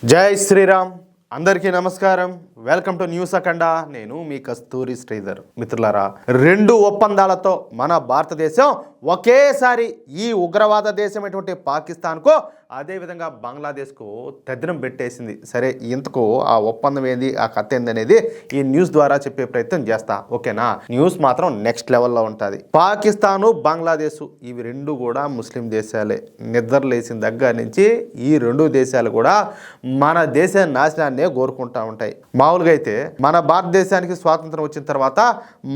జై శ్రీరామ్. అందరికీ నమస్కారం. వెల్కమ్ టు న్యూస్ అఖండ. నేను మీ కస్తూరి శ్రీధర్. మిత్రులారా, రెండు ఒప్పందాలతో మన భారతదేశం ఒకేసారి ఈ ఉగ్రవాద దేశమైనటువంటి పాకిస్తాన్కు అదేవిధంగా బంగ్లాదేశ్కు తద్దినం పెట్టేసింది. సరే, ఇంతకు ఆ ఒప్పందం ఏంది, ఆ కథ ఏంది అనేది ఈ న్యూస్ ద్వారా చెప్పే ప్రయత్నం చేస్తా. ఓకేనా? న్యూస్ మాత్రం నెక్స్ట్ లెవెల్లో ఉంటుంది. పాకిస్తాను, బంగ్లాదేశ్ ఇవి రెండు కూడా ముస్లిం దేశాలే. నిద్ర లేచిన దగ్గర నుంచి ఈ రెండు దేశాలు కూడా మన దేశ నాశనాన్నే కోరుకుంటూ ఉంటాయి. మామూలుగా అయితే మన భారతదేశానికి స్వాతంత్రం వచ్చిన తర్వాత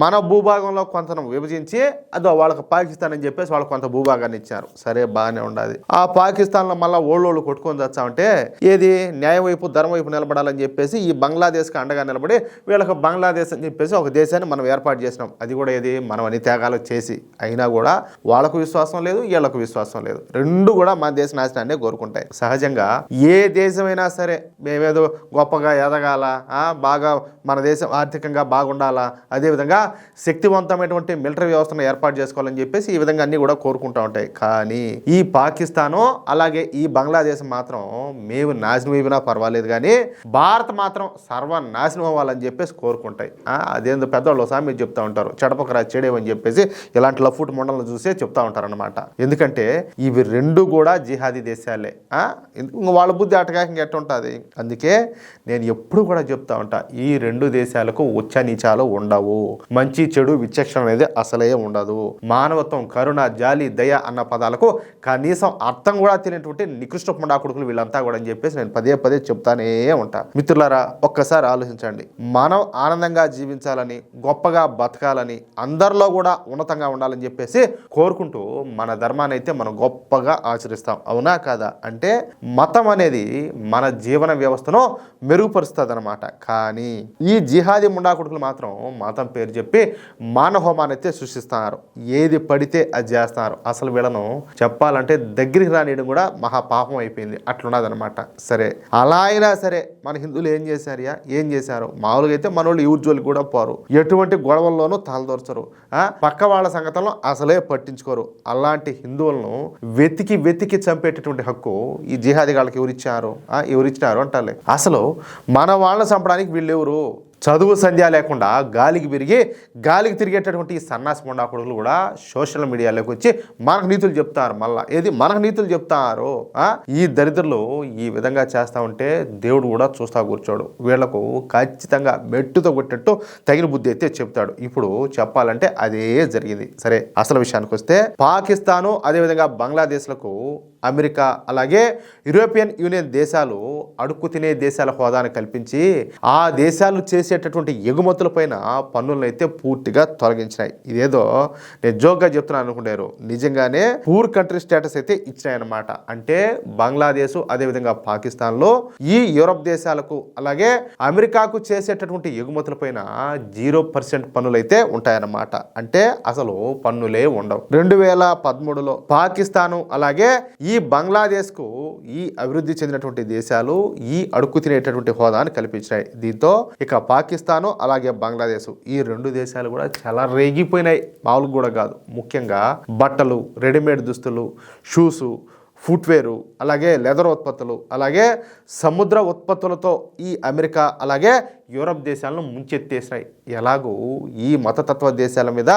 మన భూభాగంలో కొంత విభజించి అదో వాళ్ళకి పాకిస్తాన్ అని చెప్పేసి వాళ్ళకి కొంత భూభాగాన్ని ఇచ్చారు. సరే, బాగానే ఉండాలి. ఆ పాకిస్తాన్లో మళ్ళీ ఓళ్ళోళ్ళు కొట్టుకొని తెచ్చామంటే ఏది న్యాయం వైపు ధర్మ వైపు నిలబడాలని చెప్పేసి ఈ బంగ్లాదేశ్కి అండగా నిలబడి వీళ్ళకి బంగ్లాదేశ్ అని చెప్పేసి ఒక దేశాన్ని మనం ఏర్పాటు చేసినాం. అది కూడా ఏది మనం అన్ని త్యాగాలు చేసి. అయినా కూడా వాళ్ళకు విశ్వాసం లేదు, వీళ్ళకు విశ్వాసం లేదు. రెండు కూడా మన దేశ నాశనాన్ని కోరుకుంటాయి. సహజంగా ఏ దేశమైనా సరే మేమేదో గొప్పగా ఎదగాల, బాగా మన దేశం ఆర్థికంగా బాగుండాలా, అదేవిధంగా శక్తివంతమైనటువంటి మిలిటరీ వ్యవస్థను ఏర్పాటు చేసుకోవాలని చెప్పేసి ఈ విధంగా అన్నీ కూడా కోరుకుంటూ ఉంటాయి. కానీ ఈ పాకిస్తాను అలాగే ఈ బంగ్లాదేశ్ మాత్రం మేము నాశనం అయిపోయినా పర్వాలేదు, కానీ భారత్ మాత్రం సర్వనాశనం అవ్వాలని చెప్పేసి కోరుకుంటాయి. అదేందో పెద్దవాళ్ళు సామెత చెప్తా ఉంటారు, చెడపకరా చెడేవని చెప్పేసి ఇలాంటి లఫ్ఫుట్ మండలను చూసే చెప్తా ఉంటారు అనమాట. ఎందుకంటే ఇవి రెండు కూడా జిహాదీ దేశాలే. వాళ్ళ బుద్ధి అటగా ఇంకెట్ట ఉంటుంది. అందుకే నేను ఎప్పుడు కూడా చెప్తా ఉంటా, ఈ రెండు దేశాలకు ఉచ్చ నీచాలు ఉండవు. మంచి చెడు విచక్షణ అనేది అసలే ఉండదు. మానవత్వం, కరుణ, జాలి, దయ అన్న పదాలకు కనీసం అర్థం కూడా తెలియనటువంటి నికృష్ట పుండా కొడుకులు వీళ్ళంతా కూడా అని చెప్పేసి నేను పదే పదే చెప్తానే ఉంటా. మిత్రులారా, ఒక్కసారి ఆలోచించండి. మనం ఆనందంగా జీవించాలని, గొప్పగా బతకాలని, అందరిలో కూడా ఉన్నతంగా ఉండాలని చెప్పేసి కోరుకుంటూ మన ధర్మాన్ని అయితే మనం గొప్పగా ఆచరిస్తాం. అవునా కాదా? అంటే మతం అనేది మన జీవన వ్యవస్థను మెరుగుపరుస్తుంది అనమాట. కానీ ఈ జిహాదీ ముండా కొడుకులు మాత్రం మతం పేరు చెప్పి మానవహోమాన్ని అయితే సృష్టిస్తున్నారు. ఏది పడితే అది చేస్తున్నారు. అసలు వీళ్ళను చెప్పాలంటే దగ్గరికి రానియడం కూడా మహాపాపం అయిపోయింది. అట్లున్నదనమాట. సరే, అలా అయినా సరే మన హిందువులు ఏం చేశారు? మామూలుగా అయితే మనోళ్ళు ఊరి జోలికి కూడా పోరు, ఎటువంటి గొడవల్లోనూ తలదొరచరు, పక్క వాళ్ళ సంగతులను అసలే పట్టించుకోరు. అలాంటి హిందువులను వెతికి చంపేటటువంటి హక్కు ఈ జిహాదీ వాళ్ళకి ఎవరిచ్చినారు అంటారు. అసలు మన వాళ్ళని చంపడానికి వీళ్ళెవరు? చదువు సంధ్య లేకుండా గాలికి గాలికి తిరిగేటటువంటి ఈ సన్నాసి మొండా కొడుకులు కూడా సోషల్ మీడియాలోకి వచ్చి మనకు నీతులు చెప్తారు. మళ్ళీ మనకు నీతులు చెప్తారు. ఈ దరిద్రులు ఈ విధంగా చేస్తూ ఉంటే దేవుడు కూడా చూస్తా కూర్చోడు. వీళ్లకు ఖచ్చితంగా మెట్టుతో కొట్టేట్టు తగిన బుద్ధి అయితే చెప్తాడు. ఇప్పుడు చెప్పాలంటే అదే జరిగింది. సరే, అసలు విషయానికి వస్తే పాకిస్తాను అదేవిధంగా బంగ్లాదేశ్లకు అమెరికా అలాగే యూరోపియన్ యూనియన్ దేశాలు అడుక్కు తినే దేశాల హోదాను కల్పించి ఆ దేశాలు చేసేటటువంటి ఎగుమతులపైన పన్నులను అయితే పూర్తిగా తొలగించినాయి. ఇదేదో నేను జోక్గా చెప్తున్నాను అనుకుంటారు, నిజంగానే పూర్ కంట్రీ స్టేటస్ అయితే ఇచ్చినాయన్నమాట. అంటే బంగ్లాదేశ్ అదేవిధంగా పాకిస్తాన్లో ఈ యూరప్ దేశాలకు అలాగే అమెరికాకు చేసేటటువంటి ఎగుమతులపైన 0% పన్నులు అయితే ఉంటాయన్నమాట. అంటే అసలు పన్నులే ఉండవు. 2013లో పాకిస్తాను అలాగే ఈ బంగ్లాదేశ్కు ఈ అభివృద్ధి చెందినటువంటి దేశాలు ఈ అడుక్కు తినేటటువంటి హోదాను కల్పించినాయి. దీంతో ఇక పాకిస్తాను అలాగే బంగ్లాదేశ్ ఈ రెండు దేశాలు కూడా చాలా రేగిపోయినాయి. మామూలుగా కూడా కాదు. ముఖ్యంగా బట్టలు, రెడీమేడ్ దుస్తులు, షూసు, ఫుట్వేరు, అలాగే లెదర్ ఉత్పత్తులు, అలాగే సముద్ర ఉత్పత్తులతో ఈ అమెరికా అలాగే యూరప్ దేశాలను ముంచెత్తేసినాయి. ఎలాగూ ఈ మతతత్వ దేశాల మీద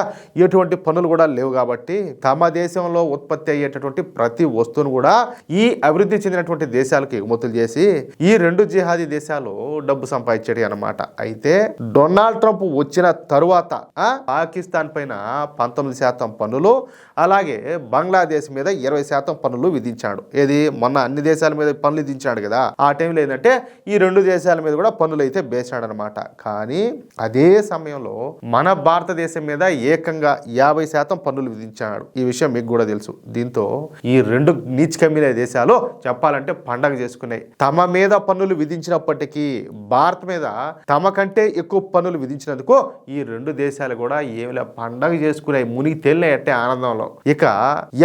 ఎటువంటి పన్నులు కూడా లేవు కాబట్టి తమ దేశంలో ఉత్పత్తి అయ్యేటటువంటి ప్రతి వస్తువును కూడా ఈ అభివృద్ధి చెందినటువంటి దేశాలకు ఎగుమతులు చేసి ఈ రెండు జిహాదీ దేశాలు డబ్బు సంపాదించేటి అన్నమాట. అయితే డొనాల్డ్ ట్రంప్ వచ్చిన తరువాత పాకిస్తాన్ పైన 19% పన్నులు అలాగే బంగ్లాదేశ్ మీద 20% పన్నులు విధించాడు. ఏది మొన్న అన్ని దేశాల మీద పన్నులు విధించాడు కదా, ఆ టైంలో ఏంటంటే ఈ రెండు దేశాల మీద కూడా పన్నులు అయితే వేసాడు అనమాట. కానీ అదే సమయంలో మన భారతదేశం మీద ఏకంగా 50% పన్నులు విధించాడు. ఈ విషయం మీకు కూడా తెలుసు. దీంతో ఈ రెండు నీచ్ కమ్మిన దేశాలు చెప్పాలంటే పండగ చేసుకున్నాయి. తమ మీద పన్నులు విధించినప్పటికీ భారత్ మీద తమ కంటే ఎక్కువ పన్నులు విధించినందుకు ఈ రెండు దేశాలు కూడా ఏమిలా పండగ చేసుకున్నాయి, మునిగి తేలినాయట్టే ఆనందంలో. ఇక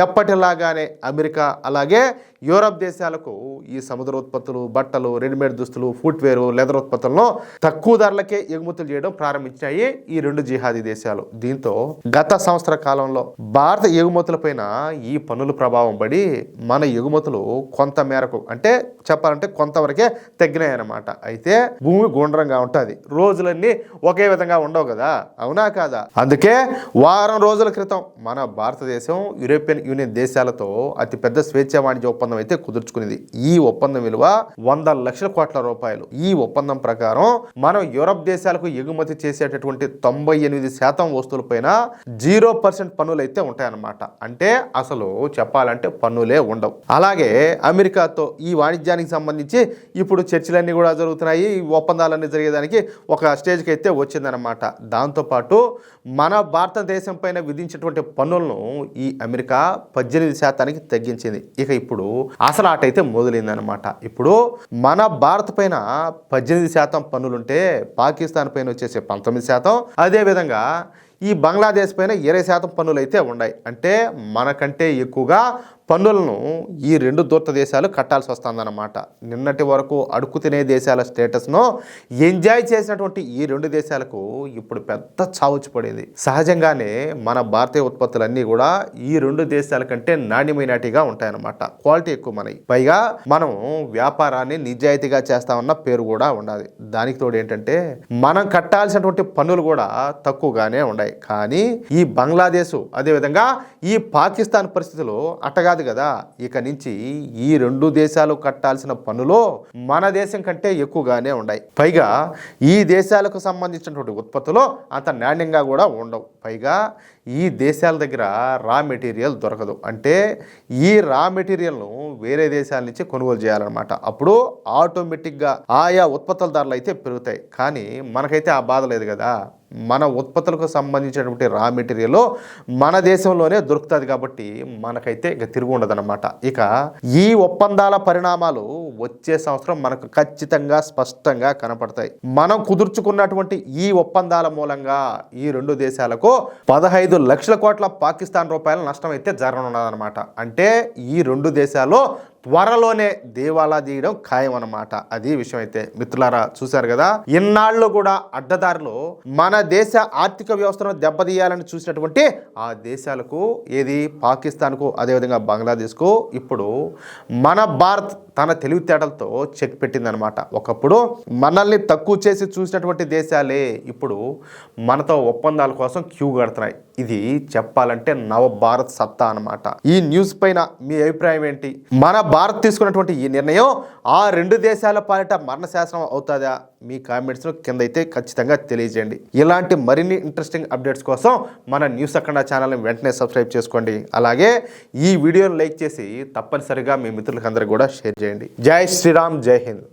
ఎప్పటిలాగానే అమెరికా అలాగే యూరప్ దేశాలకు ఈ సముద్ర ఉత్పత్తులు, బట్టలు, రెడీమేడ్ దుస్తులు, ఫుట్వేరు, లెదర్ ఉత్పత్తులను తక్కువ ధరలకే ఎగుమతులు చేయడం ప్రారంభించాయి ఈ రెండు జిహాదీ దేశాలు. దీంతో గత సంవత్సర కాలంలో భారత ఎగుమతులపైన ఈ పన్నుల ప్రభావం పడి మన ఎగుమతులు కొంత మేరకు అంటే చెప్పాలంటే కొంతవరకే తగ్గినాయన్నమాట. అయితే భూమి గుండ్రంగా ఉంటుంది, రోజులన్నీ ఒకే విధంగా ఉండవు కదా, అవునా కాదా? అందుకే వారం రోజుల క్రితం మన భారతదేశం యూరోపియన్ యూనియన్ దేశాలతో అతిపెద్ద స్వేచ్ఛ వాణిజ్య ఒప్పందం అయితే కుదుర్చుకునేది. ఈ ఒప్పందం విలువ 100 లక్షల కోట్ల రూపాయలు. ఈ ఒప్పందం ప్రకారం మనం యూరప్ దేశాలకు ఎగుమతి చేసేటటువంటి 98% వస్తువులపైన 0% పన్నులు అయితే ఉంటాయన్నమాట. అంటే అసలు చెప్పాలంటే పన్నులే ఉండవు. అలాగే అమెరికాతో ఈ వాణిజ్యానికి సంబంధించి ఇప్పుడు చర్చలన్నీ కూడా జరుగుతున్నాయి. ఈ ఒప్పందాలన్నీ జరిగేదానికి ఒక స్టేజ్కి అయితే వచ్చిందనమాట. దాంతోపాటు మన భారతదేశం పైన విధించేటువంటి పన్నులను ఈ అమెరికా 18% తగ్గించింది. ఇక ఇప్పుడు అసలు ఆటైతే మొదలైందనమాట. ఇప్పుడు మన భారత్ పైన 18% పన్నులుంటే పాకిస్తాన్ పైన వచ్చేసి 19%, అదేవిధంగా ఈ బంగ్లాదేశ్ పైన 20% పన్నులు అయితే ఉన్నాయి. అంటే మనకంటే ఎక్కువగా పన్నులను ఈ రెండు దూర్త దేశాలు కట్టాల్సి వస్తుందన్నమాట. నిన్నటి వరకు అడుగు తినే దేశాల స్టేటస్ను ఎంజాయ్ చేసినటువంటి ఈ రెండు దేశాలకు ఇప్పుడు పెద్ద చావుచి పడింది. సహజంగానే మన భారతీయ ఉత్పత్తులన్నీ కూడా ఈ రెండు దేశాల కంటే నాణ్యమైనటిగా ఉంటాయన్నమాట. క్వాలిటీ ఎక్కువ మనవి. పైగా మనం వ్యాపారాన్ని నిజాయితీగా చేస్తామన్న పేరు కూడా ఉండాలి. దానికి తోడు ఏంటంటే మనం కట్టాల్సినటువంటి పన్నులు కూడా తక్కువగానే ఉన్నాయి. కానీ ఈ బంగ్లాదేశ్ అదేవిధంగా ఈ పాకిస్తాన్ పరిస్థితులు అట్టగా కదా. ఇక నుంచి ఈ రెండు దేశాలు కట్టాల్సిన పన్నులు మన దేశం కంటే ఎక్కువగానే ఉన్నాయి. పైగా ఈ దేశాలకు సంబంధించినటువంటి ఉత్పత్తులు అంత నాణ్యంగా కూడా ఉండవు. పైగా ఈ దేశాల దగ్గర రా మెటీరియల్ దొరకదు. అంటే ఈ రా మెటీరియల్ను వేరే దేశాల నుంచి కొనుగోలు చేయాలన్నమాట. అప్పుడు ఆటోమేటిక్గా ఆయా ఉత్పత్తుల ధరలు అయితే పెరుగుతాయి. కానీ మనకైతే ఆ బాధ లేదు కదా. మన ఉత్పత్తులకు సంబంధించినటువంటి రా మెటీరియల్ మన దేశంలోనే దొరుకుతుంది కాబట్టి మనకైతే ఇక తిరుగు ఉండదన్నమాట. ఇక ఈ ఒప్పందాల పరిణామాలు వచ్చే సంవత్సరం మనకు ఖచ్చితంగా స్పష్టంగా కనపడతాయి. మనం కుదుర్చుకున్నటువంటి ఈ ఒప్పందాల మూలంగా ఈ రెండు దేశాలకు 15 లక్షల కోట్ల పాకిస్తాన్ రూపాయల నష్టం అయితే జరగనున్నదన్నమాట. అంటే ఈ రెండు దేశాలు త్వరలోనే దేవాలా తీయడం ఖాయం అన్నమాట. అది విషయం. అయితే మిత్రులారా చూశారు కదా, ఇన్నాళ్ళు కూడా అడ్డదారులు మన దేశ ఆర్థిక వ్యవస్థను దెబ్బతీయాలని చూసినటువంటి ఆ దేశాలకు, ఏది పాకిస్తాన్కు అదేవిధంగా బంగ్లాదేశ్కు ఇప్పుడు మన భారత్ తన తెలివితేటలతో చెక్ పెట్టిందనమాట. ఒకప్పుడు మనల్ని తక్కువ చేసి చూసినటువంటి దేశాలే ఇప్పుడు మనతో ఒప్పందాల కోసం క్యూ కడుతున్నాయి. ఇది చెప్పాలంటే నవ భారత్ సత్తా అనమాట. ఈ న్యూస్ పైన మీ అభిప్రాయం ఏంటి? మన భారత్ తీసుకున్నటువంటి ఈ నిర్ణయం ఆ రెండు దేశాల పాలిట మరణశాసనం అవుతుందా? మీ కామెంట్స్ను కింద అయితే ఖచ్చితంగా తెలియజేయండి. ఇలాంటి మరిన్ని ఇంట్రెస్టింగ్ అప్డేట్స్ కోసం మన న్యూస్ అఖండ ఛానల్ని వెంటనే సబ్స్క్రైబ్ చేసుకోండి. అలాగే ఈ వీడియోని లైక్ చేసి తప్పనిసరిగా మీ మిత్రులకు అందరికీ కూడా షేర్ చేయండి. జై శ్రీరామ్, జై హింద్.